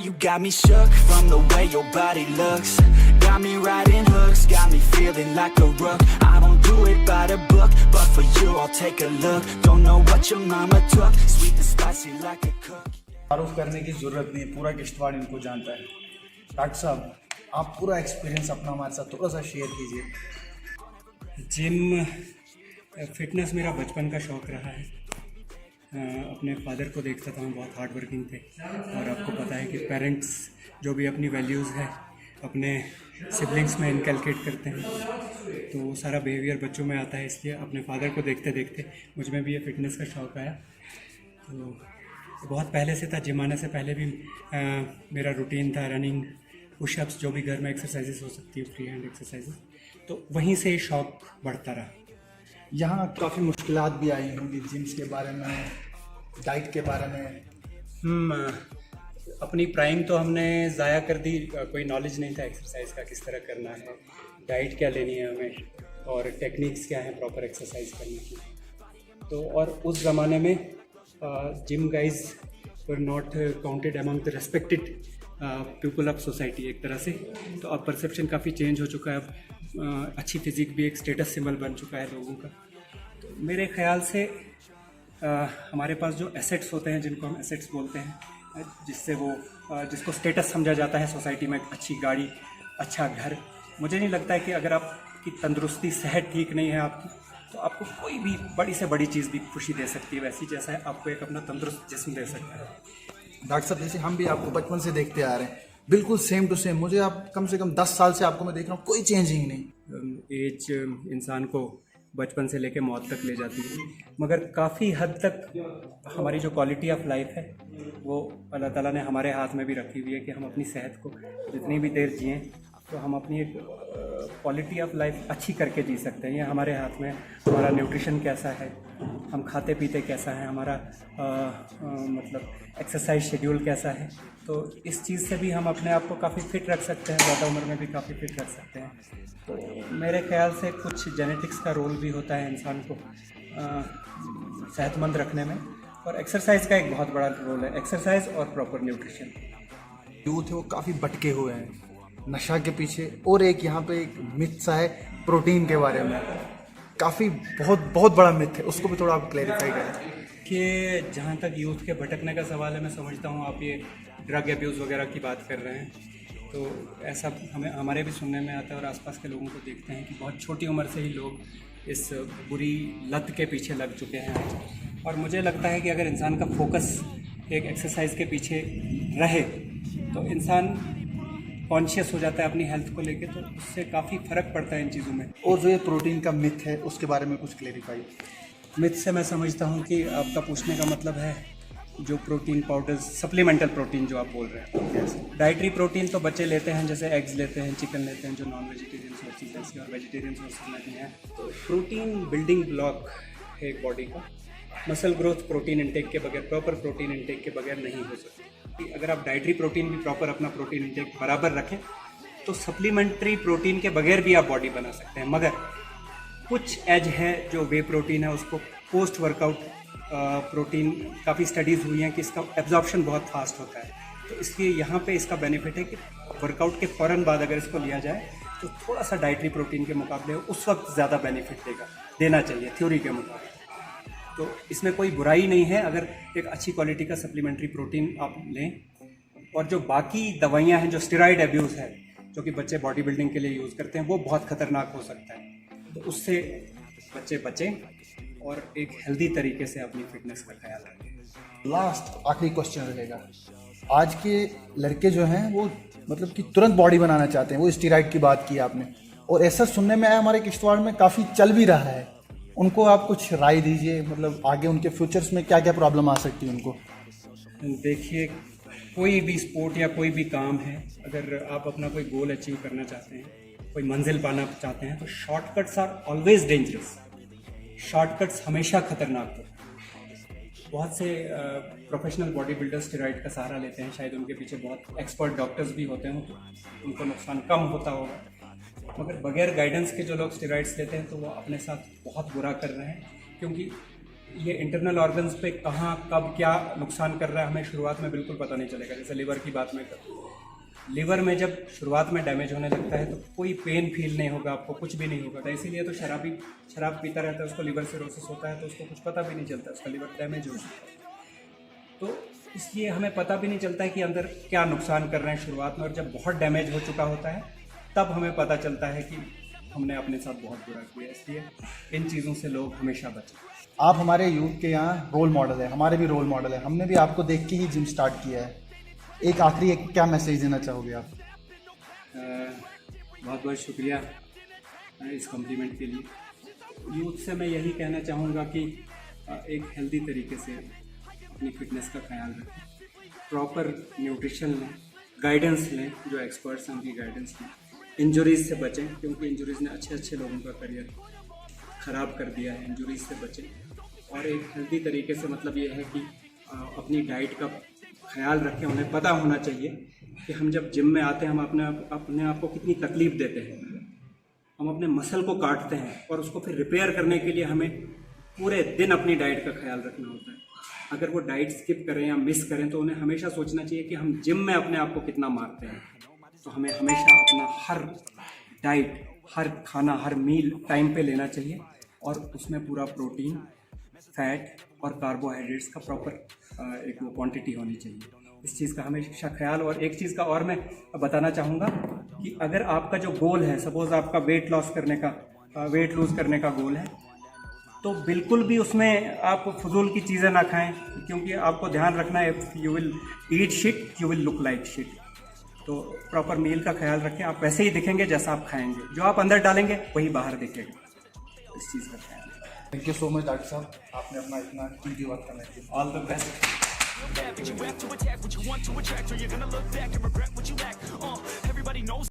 you got me shook from the way your body looks. Got me riding hooks, got me feeling like a rook. I don't do it by the book, but for you I'll take a look. Don't know what your mama took, sweet and spicy like a cook. तारुफ करने की ज़रूरत नहीं, पूरा किश्तवाड़ इनको जानता है। Doctor साहब, आप पूरा एक्सपीरियंस अपना हमारे साथ थोड़ा सा शेयर कीजिए। जिम फिटनेस मेरा बचपन का शौक़ रहा है। अपने फादर को देखता था, हम बहुत हार्ड वर्किंग थे और आपको पता है कि पेरेंट्स जो भी अपनी वैल्यूज़ है अपने सिबलिंग्स में इनकलकेट करते हैं, तो वो सारा बिहेवियर बच्चों में आता है। इसलिए अपने फादर को देखते देखते मुझ में भी ये फ़िटनेस का शौक़ आया। तो बहुत पहले से था, जिम आने से पहले भी मेरा रूटीन था रनिंग, पुशअप्स, जो भी घर में एक्सरसाइजेस हो सकती है, फ्री हैंड एक्सरसाइजेस, तो वहीं से शौक़ बढ़ता रहा। यहाँ काफ़ी मुश्किलात भी आई होंगी जिम्स के बारे में, डाइट के बारे में। अपनी प्राइम तो हमने ज़ाया कर दी, कोई नॉलेज नहीं था एक्सरसाइज का, किस तरह करना है, डाइट क्या लेनी है हमें और टेक्निक्स क्या हैं प्रॉपर एक्सरसाइज करने की। तो और उस ज़माने में gym guys were not counted among the respected people of society एक तरह से। तो अब परसेप्शन काफ़ी चेंज हो चुका है। अब अच्छी फिज़िक भी एक स्टेटस सिंबल बन चुका है लोगों का। तो मेरे ख्याल से हमारे पास जो एसेट्स होते हैं, जिनको हम एसेट्स बोलते हैं, जिससे वो जिसको स्टेटस समझा जाता है सोसाइटी में, अच्छी गाड़ी, अच्छा घर, मुझे नहीं लगता है कि अगर आपकी तंदुरुस्ती, सेहत ठीक नहीं है आपकी, तो आपको कोई भी बड़ी से बड़ी चीज़ भी खुशी दे सकती है, वैसी जैसा है आपको एक अपना तंदुरुस्त जिस्म दे सकता है। डॉक्टर साहब, जैसे हम भी आपको बचपन से देखते आ रहे हैं, बिल्कुल सेम टू सेम। मुझे आप कम से कम 10 साल से आपको मैं देख रहा हूँ, कोई चेंजिंग नहीं। एज इंसान को बचपन से लेकर मौत तक ले जाती है, मगर काफ़ी हद तक हमारी जो क्वालिटी ऑफ लाइफ है वो अल्लाह ताला ने हमारे हाथ में भी रखी हुई है कि हम अपनी सेहत को जितनी भी देर जिएँ तो हम अपनी एक क्वालिटी ऑफ लाइफ अच्छी करके जी सकते हैं। ये हमारे हाथ में। हमारा न्यूट्रिशन कैसा है, हम खाते पीते कैसा है, हमारा मतलब एक्सरसाइज शेड्यूल कैसा है, तो इस चीज़ से भी हम अपने आप को काफ़ी फिट रख सकते हैं, ज़्यादा उम्र में भी काफ़ी फिट रख सकते हैं। तो मेरे ख्याल से कुछ जेनेटिक्स का रोल भी होता है इंसान को सेहतमंद रखने में, और एक्सरसाइज का एक बहुत बड़ा रोल है, एक्सरसाइज और प्रॉपर न्यूट्रिशन। यूथ है वो काफ़ी भटके हुए हैं नशा के पीछे। और एक यहाँ पे एक मिथ सा है प्रोटीन के बारे में, काफ़ी बहुत बड़ा मिथ है, उसको भी थोड़ा आप क्लैरिफाई करें। कि जहाँ तक यूथ के भटकने का सवाल है, मैं समझता हूँ आप ये ड्रग एब्यूज़ वगैरह की बात कर रहे हैं, तो ऐसा हमारे भी सुनने में आता है और आसपास के लोगों को देखते हैं कि बहुत छोटी उम्र से ही लोग इस बुरी लत के पीछे लग चुके हैं। और मुझे लगता है कि अगर इंसान का फोकस एक एक्सरसाइज के पीछे रहे तो इंसान कॉन्शियस हो जाता है अपनी हेल्थ को लेके, तो उससे काफ़ी फ़र्क पड़ता है इन चीज़ों में। और जो ये प्रोटीन का मिथ है उसके बारे में कुछ क्लैरिफाई। मिथ से मैं समझता हूँ कि आपका पूछने का मतलब है जो प्रोटीन पाउडर्स, सप्लीमेंटल प्रोटीन जो आप बोल रहे हैं। डाइटरी प्रोटीन तो बच्चे लेते हैं, जैसे एग्स लेते हैं, चिकन लेते हैं, जो नॉन वेजिटेरियन सोर्सेज हैं, और वेजिटेरियन सोर्सेज में भी हैं। तो प्रोटीन बिल्डिंग ब्लॉक है एक बॉडी का। मसल ग्रोथ प्रोटीन इंटेक के बगैर, प्रॉपर प्रोटीन इंटेक के बगैर नहीं हो सकती। अगर आप डाइटरी प्रोटीन भी प्रॉपर अपना प्रोटीन इंटेक बराबर रखें तो सप्लीमेंट्री प्रोटीन के बगैर भी आप बॉडी बना सकते हैं। मगर कुछ एज है जो वे प्रोटीन है, उसको पोस्ट वर्कआउट प्रोटीन, काफ़ी स्टडीज़ हुई हैं कि इसका एब्जॉर्प्शन बहुत फास्ट होता है। तो इसलिए यहाँ पे इसका बेनिफिट है कि वर्कआउट के फ़ौरन बाद अगर इसको लिया जाए तो थोड़ा सा डाइटरी प्रोटीन के मुकाबले उस वक्त ज़्यादा बेनिफिट देना चाहिए थ्योरी के मुकाबले। तो इसमें कोई बुराई नहीं है अगर एक अच्छी क्वालिटी का सप्लीमेंट्री प्रोटीन आप लें। और जो बाकी दवाइयाँ हैं, जो स्टेरॉइड एब्यूज़ है, जो कि बच्चे बॉडी बिल्डिंग के लिए यूज़ करते हैं, वो बहुत ख़तरनाक हो सकता है। तो उससे बच्चे बचें और एक हेल्दी तरीके से अपनी फिटनेस का ख्याल रखें। लास्ट आखिरी क्वेश्चन रहेगा। आज के लड़के जो हैं वो मतलब कि तुरंत बॉडी बनाना चाहते हैं, वो स्टेरॉइड की बात की आपने, और ऐसा सुनने में आया हमारे किश्तवाड़ में काफ़ी चल भी रहा है। उनको आप कुछ राय दीजिए, मतलब आगे उनके फ्यूचर्स में क्या क्या प्रॉब्लम आ सकती है उनको। देखिए, कोई भी स्पोर्ट या कोई भी काम है, अगर आप अपना कोई गोल अचीव करना चाहते हैं, कोई मंजिल पाना चाहते हैं, तो shortcuts are always dangerous. Shortcuts हमेशा खतरनाक होते हैं। बहुत से प्रोफेशनल बॉडी बिल्डर्स स्टेरॉइड का सहारा लेते हैं, शायद उनके पीछे बहुत एक्सपर्ट डॉक्टर्स भी होते हैं, तो उनको नुकसान कम होता होगा। मगर बगैर गाइडेंस के जो लोग स्टेरॉइड्स लेते हैं तो वो अपने साथ बहुत बुरा कर रहे हैं, क्योंकि ये इंटरनल ऑर्गन्स पे कहाँ कब क्या नुकसान कर रहा है हमें शुरुआत में बिल्कुल पता नहीं चलेगा। जैसे लिवर की बात में करूँ, लिवर में जब शुरुआत में डैमेज होने लगता है तो कोई पेन फील नहीं होगा आपको, कुछ भी नहीं होगा। तो इसीलिए तो शराब पीता रहता है, उसको लिवर सिरोसिस होता है तो उसको कुछ पता भी नहीं चलता, उसका लिवर डैमेज हो चुका है। तो इसलिए हमें पता भी नहीं चलता है कि अंदर क्या नुकसान कर रहे हैं शुरुआत में, और जब बहुत डैमेज हो चुका होता है तब हमें पता चलता है कि हमने अपने साथ बहुत बुरा किया। इसलिए इन चीज़ों से लोग हमेशा बचें। आप हमारे यूथ के यहाँ रोल मॉडल है, हमारे भी रोल मॉडल है, हमने भी आपको देख के ही जिम स्टार्ट किया है। एक आखिरी क्या मैसेज देना चाहोगे आप? बहुत बहुत शुक्रिया इस कॉम्प्लीमेंट के लिए। यूथ से मैं यही कहना चाहूँगा कि एक हेल्दी तरीके से अपनी फिटनेस का ख्याल रखें, प्रॉपर न्यूट्रिशन लें, गाइडेंस लें, जो एक्सपर्ट्स हैं उनकी गाइडेंस लें, इंजरीज़ से बचें क्योंकि इंजरीज़ ने अच्छे लोगों का करियर ख़राब कर दिया है। इंजरीज़ से बचें और एक हेल्दी तरीके से, मतलब ये है कि अपनी डाइट का ख्याल रखें। उन्हें पता होना चाहिए कि हम जब जिम में आते हैं हम अपने आप को कितनी तकलीफ़ देते हैं, हम अपने मसल को काटते हैं और उसको फिर रिपेयर करने के लिए हमें पूरे दिन अपनी डाइट का ख्याल रखना होता है। अगर वो डाइट स्किप करें या मिस करें तो उन्हें हमेशा सोचना चाहिए कि हम जिम में अपने आप को कितना मारते हैं। तो हमें हमेशा अपना हर डाइट, हर खाना, हर मील टाइम पे लेना चाहिए और उसमें पूरा प्रोटीन, फैट और कार्बोहाइड्रेट्स का प्रॉपर एक वो क्वांटिटी होनी चाहिए। इस चीज़ का हमेशा ख्याल। और एक चीज़ का और मैं बताना चाहूँगा कि अगर आपका जो गोल है, सपोज़ आपका वेट लूज़ करने का गोल है, तो बिल्कुल भी उसमें आप फजूल की चीज़ें ना खाएं क्योंकि आपको ध्यान रखना है, if you will eat shit you will look like shit. तो प्रॉपर मील का ख्याल रखें, आप वैसे ही दिखेंगे जैसा आप खाएंगे, जो आप अंदर डालेंगे वही बाहर दिखेगा। इस चीज़ का ख्याल। Thank you so much doctor साहब, आपने अपना इतना कीमती वक्त करने के लिए। All the best. But you have to attack what you want to attract, or you're gonna look back and regret what you lack. Everybody knows